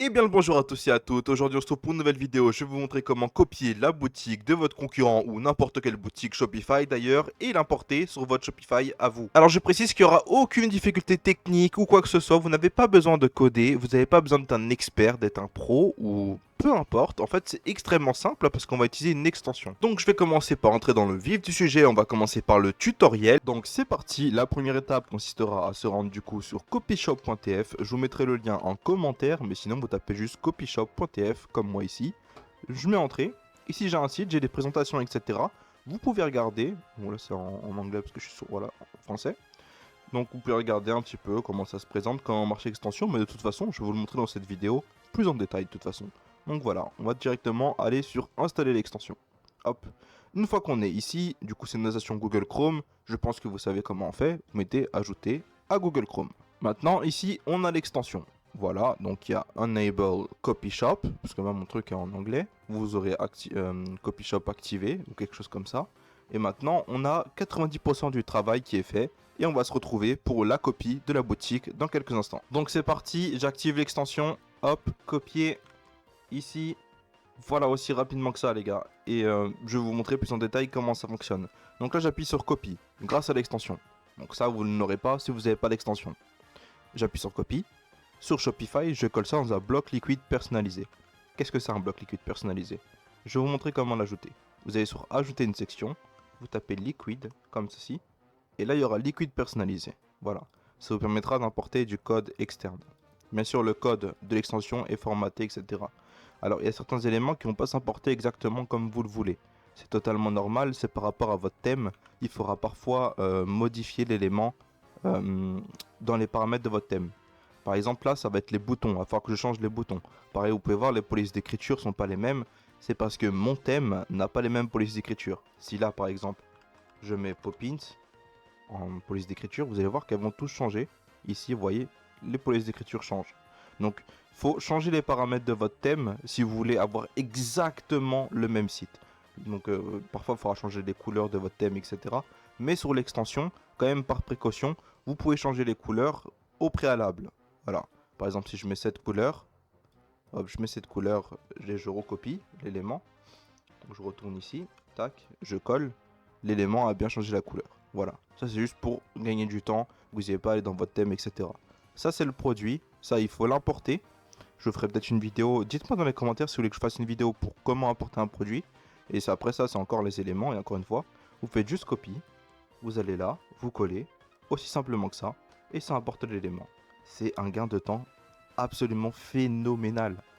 Eh bien le bonjour à tous et à toutes, aujourd'hui on se retrouve pour une nouvelle vidéo, je vais vous montrer comment copier la boutique de votre concurrent ou n'importe quelle boutique Shopify d'ailleurs et l'importer sur votre Shopify à vous. Alors je précise qu'il n'y aura aucune difficulté technique ou quoi que ce soit, vous n'avez pas besoin de coder, vous n'avez pas besoin d'être un expert, d'être un pro ou peu importe, en fait c'est extrêmement simple parce qu'on va utiliser une extension. Donc je vais commencer par entrer dans le vif du sujet, on va commencer par le tutoriel. Donc c'est parti, la première étape consistera à se rendre du coup sur copyshop.tf, je vous mettrai le lien en commentaire, mais sinon vous tapez juste copyshop.tf comme moi ici. Je mets entrée, ici j'ai un site, j'ai des présentations etc. Vous pouvez regarder, bon là c'est en anglais parce que je suis sur, voilà, en français. Donc vous pouvez regarder un petit peu comment ça se présente, comment marche l'extension, mais de toute façon je vais vous le montrer dans cette vidéo plus en détail de toute façon. Donc voilà, on va directement aller sur installer l'extension. Hop, une fois qu'on est ici, du coup c'est une notation Google Chrome, je pense que vous savez comment on fait, vous mettez ajouter à Google Chrome. Maintenant ici on a l'extension. Voilà, donc il y a Enable Copy Shop, parce que même mon truc est en anglais, vous aurez Copy Shop activé ou quelque chose comme ça. Et maintenant on a 90% du travail qui est fait et on va se retrouver pour la copie de la boutique dans quelques instants. Donc c'est parti, j'active l'extension, hop, copier ici. Voilà, aussi rapidement que ça les gars. Et je vais vous montrer plus en détail comment ça fonctionne. Donc là j'appuie sur copie, grâce à l'extension. Donc ça vous ne l'aurez pas si vous n'avez pas d'extension. J'appuie sur copie. Sur Shopify, je colle ça dans un bloc liquide personnalisé. Qu'est-ce que c'est un bloc liquide personnalisé? Je vais vous montrer comment l'ajouter. Vous allez sur ajouter une section, vous tapez liquide, comme ceci. Et là, il y aura liquide personnalisé. Voilà. Ça vous permettra d'importer du code externe. Bien sûr, le code de l'extension est formaté, etc. Alors, il y a certains éléments qui ne vont pas s'importer exactement comme vous le voulez. C'est totalement normal, c'est par rapport à votre thème. Il faudra parfois modifier l'élément dans les paramètres de votre thème. Par exemple, là, ça va être les boutons. Il va falloir que je change les boutons. Pareil, vous pouvez voir, les polices d'écriture ne sont pas les mêmes. C'est parce que mon thème n'a pas les mêmes polices d'écriture. Si là, par exemple, je mets Poppins en police d'écriture, vous allez voir qu'elles vont tous changer. Ici, vous voyez, les polices d'écriture changent. Donc, faut changer les paramètres de votre thème si vous voulez avoir exactement le même site. Donc, parfois, il faudra changer les couleurs de votre thème, etc. Mais sur l'extension, quand même par précaution, vous pouvez changer les couleurs au préalable. Voilà. Par exemple, si je mets cette couleur, hop, je mets cette couleur, je recopie l'élément. Donc, je retourne ici, tac, je colle. L'élément a bien changé la couleur. Voilà, ça c'est juste pour gagner du temps, vous n'ayez pas à aller dans votre thème, etc. Ça c'est le produit, ça il faut l'importer. Je ferai peut-être une vidéo, dites-moi dans les commentaires si vous voulez que je fasse une vidéo pour comment importer un produit. Et après ça c'est encore les éléments, et encore une fois, vous faites juste copie, vous allez là, vous collez, aussi simplement que ça, et ça importe l'élément. C'est un gain de temps absolument phénoménal.